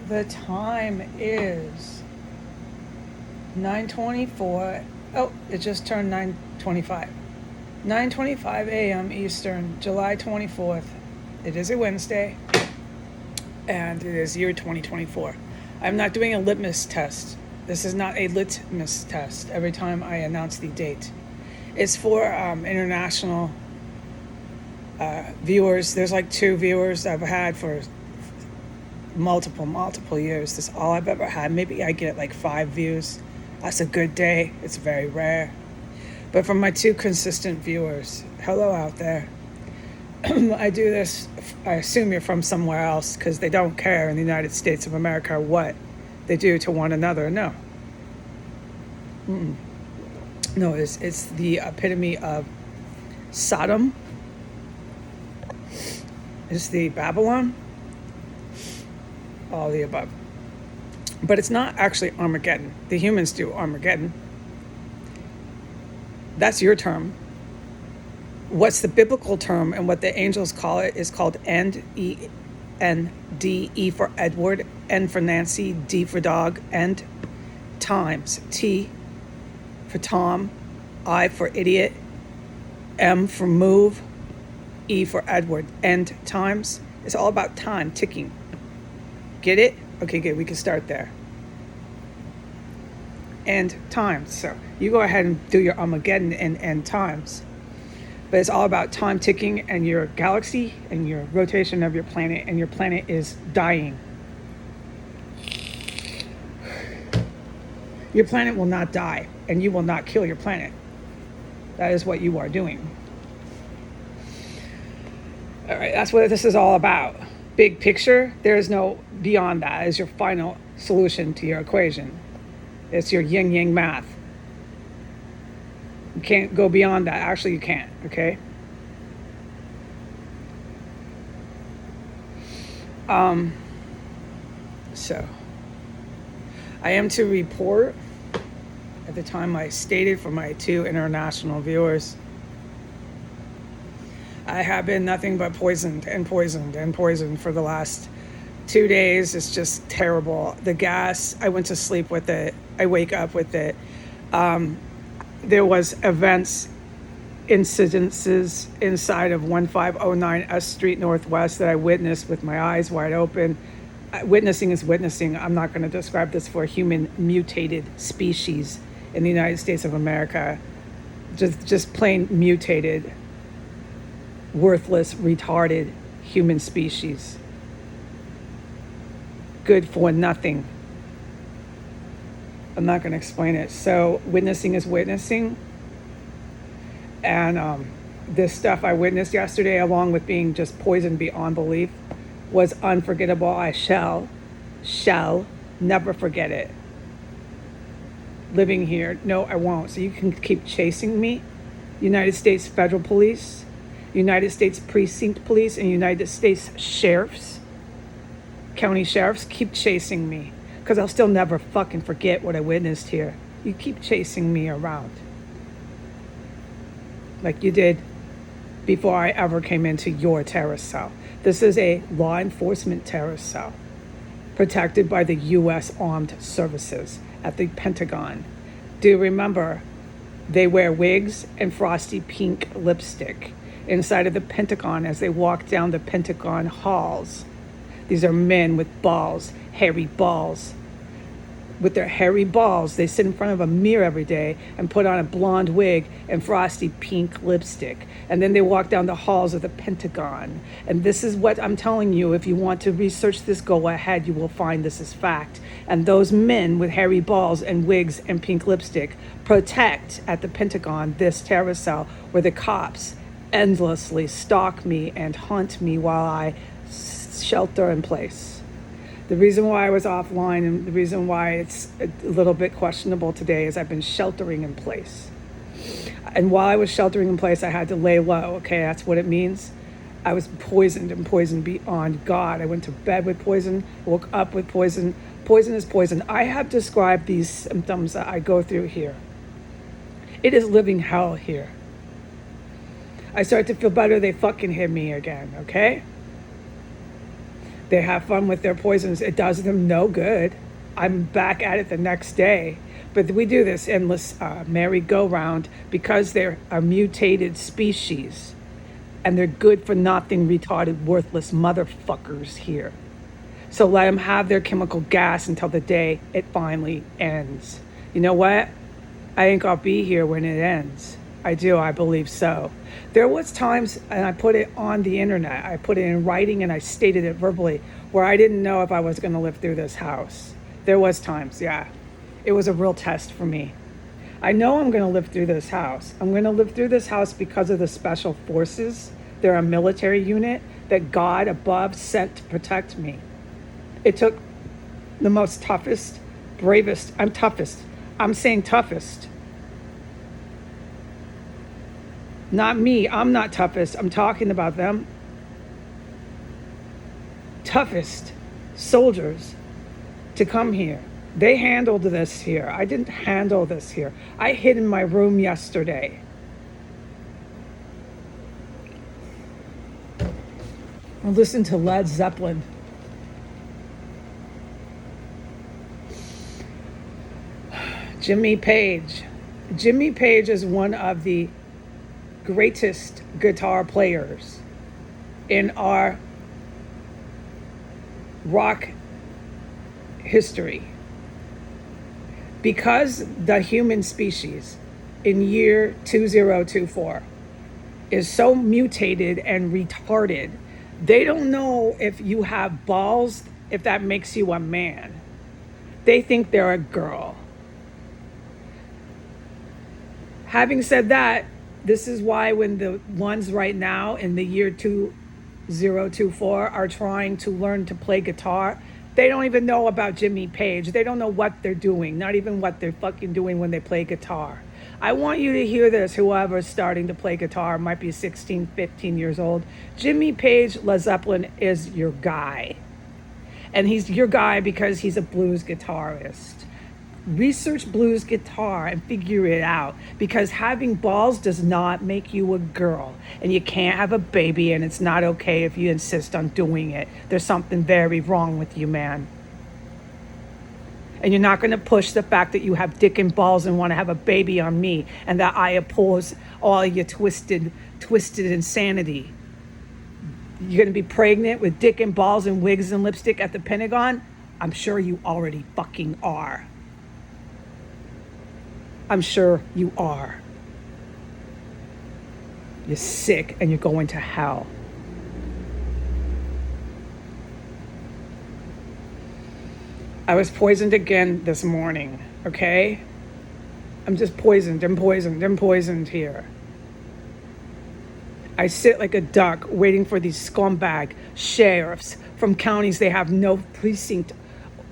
The time is 9:24. Oh, it just turned 9:25. 9:25 a.m. Eastern, July 24th. It is a Wednesday, and it is year 2024. I'm not doing a litmus test. This is not a litmus test every time I announce the date. It's for international viewers. There's like 2 viewers I've had for multiple years. This is all I've ever had. Maybe I get like 5 views. That's a good day. It's very rare. But from my 2 consistent viewers, hello out there. I do this, I assume you're from somewhere else because they don't care in the United States of America what they do to one another. No. No, it's the epitome of Sodom. It's the Babylon. All the above. But it's not actually Armageddon. The humans do Armageddon. That's your term. What's the biblical term and what the angels call it is called end, E-N-D, E for Edward, N for Nancy, D for dog, end times. T for Tom, I for idiot, M for move, E for Edward, end times. It's all about time ticking. Get it? Okay, good. We can start there. End times. So you go ahead and do your Armageddon and end times. But it's all about time ticking and your galaxy and your rotation of your planet, and your planet is dying. Your planet will not die, and you will not kill your planet. That is what you are doing. All right, that's what this is all about. Big picture, there is no beyond that. Is your final solution to your equation. It's your yin-yang math. You can't go beyond that. Actually, you can't, okay? So, I am to report at the time I stated for my 2 international viewers. I have been nothing but poisoned for the last 2 days. It's just terrible. The gas, I went to sleep with it. I wake up with it. There was events, incidences inside of 1509 S Street Northwest that I witnessed with my eyes wide open. Witnessing is witnessing. I'm not going to describe this for a human mutated species in the United States of America. Just plain mutated, worthless, retarded human species. Good for nothing. I'm not going to explain it. So witnessing is witnessing. And this stuff I witnessed yesterday, along with being just poisoned beyond belief, was unforgettable. I shall never forget it. Living here, no, I won't. So you can keep chasing me. United States Federal Police, United States Precinct Police, and United States Sheriffs, County Sheriffs, keep chasing me. Because I'll still never fucking forget what I witnessed here. You keep chasing me around. Like you did before I ever came into your terrorist cell. This is a law enforcement terrorist cell protected by the U.S. Armed Services at the Pentagon. Do remember, they wear wigs and frosty pink lipstick inside of the Pentagon as they walk down the Pentagon halls. These are men with balls, hairy balls. With their hairy balls, they sit in front of a mirror every day and put on a blonde wig and frosty pink lipstick. And then they walk down the halls of the Pentagon. And this is what I'm telling you. If you want to research this, go ahead. You will find this is fact. And those men with hairy balls and wigs and pink lipstick protect at the Pentagon this terrorist cell where the cops endlessly stalk me and hunt me while I shelter in place. The reason why I was offline and the reason why it's a little bit questionable today is I've been sheltering in place. And while I was sheltering in place, I had to lay low. Okay, that's what it means. I was poisoned and poisoned beyond God. I went to bed with poison, woke up with poison. Poison is poison. I have described these symptoms that I go through here. It is living hell here. I start to feel better, they fucking hit me again, okay? They have fun with their poisons. It does them no good. I'm back at it the next day. But we do this endless merry-go-round because they're a mutated species and they're good for nothing, retarded, worthless motherfuckers here. So let them have their chemical gas until the day it finally ends. You know what? I think I'll be here when it ends. I do, I believe so. There was times, and I put it on the internet, I put it in writing and I stated it verbally, where I didn't know if I was going to live through this house. There was times, yeah. It was a real test for me. I know I'm going to live through this house. I'm going to live through this house because of the special forces. They're a military unit that God above sent to protect me. It took the most toughest, bravest, I'm toughest. I'm saying toughest. Not me, I'm not toughest. I'm talking about them. Toughest soldiers to come here. They handled this here. I didn't handle this here. I hid in my room yesterday. I listened to Led Zeppelin. Jimmy Page. Jimmy Page is one of the greatest guitar players in our rock history. Because the human species in year 2024 is so mutated and retarded, they don't know if you have balls, if that makes you a man. They think they're a girl. Having said that, this is why when the ones right now in the year 2024 are trying to learn to play guitar, they don't even know about Jimmy Page. They don't know what they're doing, not even what they're fucking doing when they play guitar. I want you to hear this, whoever's starting to play guitar, might be 16, 15 years old. Jimmy Page, Led Zeppelin is your guy. And he's your guy because he's a blues guitarist. Research blues guitar and figure it out, because having balls does not make you a girl, and you can't have a baby, and it's not okay if you insist on doing it. There's something very wrong with you, man. And you're not going to push the fact that you have dick and balls and want to have a baby on me, and that I oppose all your twisted insanity. You're going to be pregnant with dick and balls and wigs and lipstick at the Pentagon? I'm sure you already fucking are. I'm sure you are. You're sick and you're going to hell. I was poisoned again this morning, okay? I'm just poisoned and poisoned and poisoned here. I sit like a duck waiting for these scumbag sheriffs from counties they have no precinct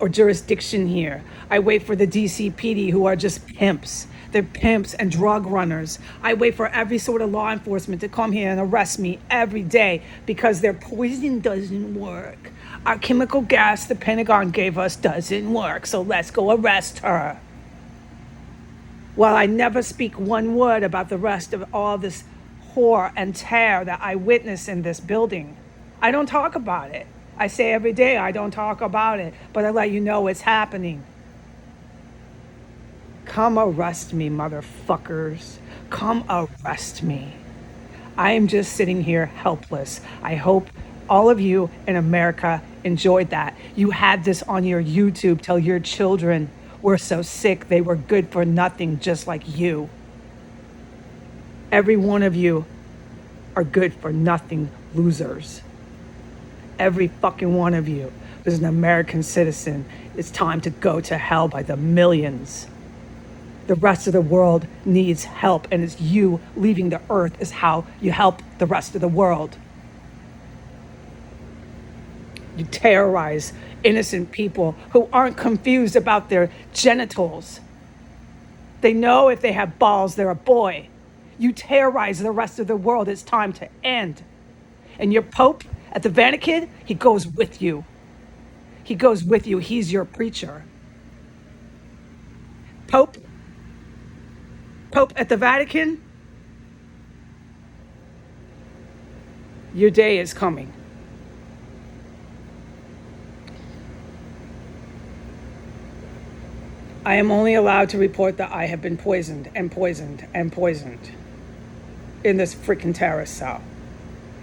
or jurisdiction here. I wait for the DCPD, who are just pimps. They're pimps and drug runners. I wait for every sort of law enforcement to come here and arrest me every day because their poison doesn't work. Our chemical gas the Pentagon gave us doesn't work, so let's go arrest her. While I never speak one word about the rest of all this horror and terror that I witness in this building. I don't talk about it. I say every day I don't talk about it, but I let you know it's happening. Come arrest me, motherfuckers. Come arrest me. I am just sitting here helpless. I hope all of you in America enjoyed that. You had this on your YouTube till your children were so sick they were good for nothing, just like you. Every one of you are good for nothing losers. Every fucking one of you is an American citizen. It's time to go to hell by the millions. The rest of the world needs help, and it's you leaving the earth is how you help the rest of the world. You terrorize innocent people who aren't confused about their genitals. They know if they have balls, they're a boy. You terrorize the rest of the world. It's time to end. And your Pope at the Vatican, he goes with you. He goes with you. He's your preacher. Pope at the Vatican, your day is coming. I am only allowed to report that I have been poisoned and poisoned and poisoned in this freaking terrorist cell.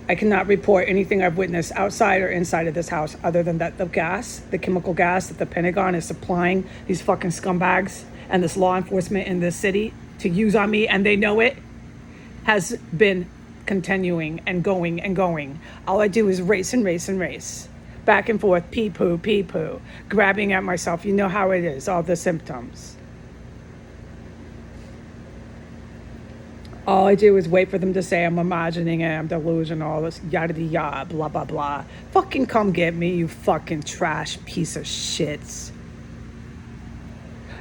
I cannot report anything I've witnessed outside or inside of this house other than that the gas, the chemical gas that the Pentagon is supplying these fucking scumbags and this law enforcement in this city to use on me, and they know it, has been continuing and going and going. All I do is race and race and race. Back and forth, pee poo, grabbing at myself. You know how it is, all the symptoms. All I do is wait for them to say I'm imagining it, I'm delusional, this yada yada, blah, blah, blah. Fucking come get me, you fucking trash piece of shits.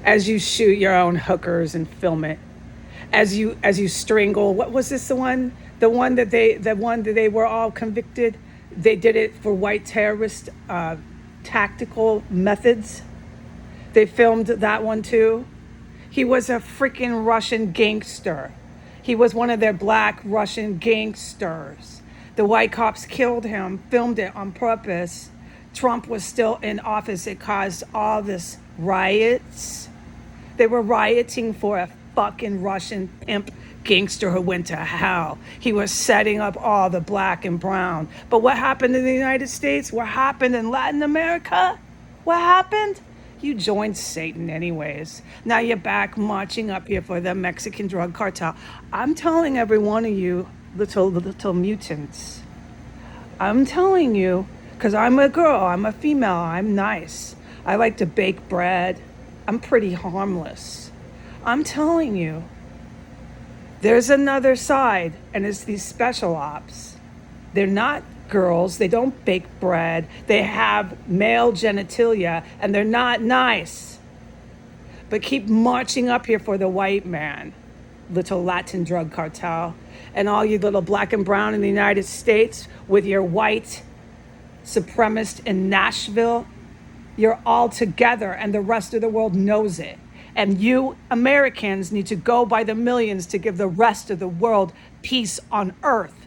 As you shoot your own hookers and film it. As you strangle, what was this the one that they were all convicted? They did it for white terrorist tactical methods. They filmed that one too. He was a freaking Russian gangster. He was one of their black Russian gangsters. The white cops killed him, filmed it on purpose. Trump was still in office. It caused all this riots. They were rioting for a fucking Russian pimp gangster who went to hell. He was setting up all the black and brown. But what happened in the United States? What happened in Latin America? What happened? You joined Satan anyways. Now you're back marching up here for the Mexican drug cartel. I'm telling every one of you little mutants. I'm telling you, because I'm a girl, I'm a female, I'm nice. I like to bake bread. I'm pretty harmless. I'm telling you, there's another side, and it's these special ops. They're not girls, they don't bake bread, they have male genitalia, and they're not nice. But keep marching up here for the white man, little Latin drug cartel, and all you little black and brown in the United States with your white supremacist in Nashville. You're all together, and the rest of the world knows it. And you Americans need to go by the millions to give the rest of the world peace on earth.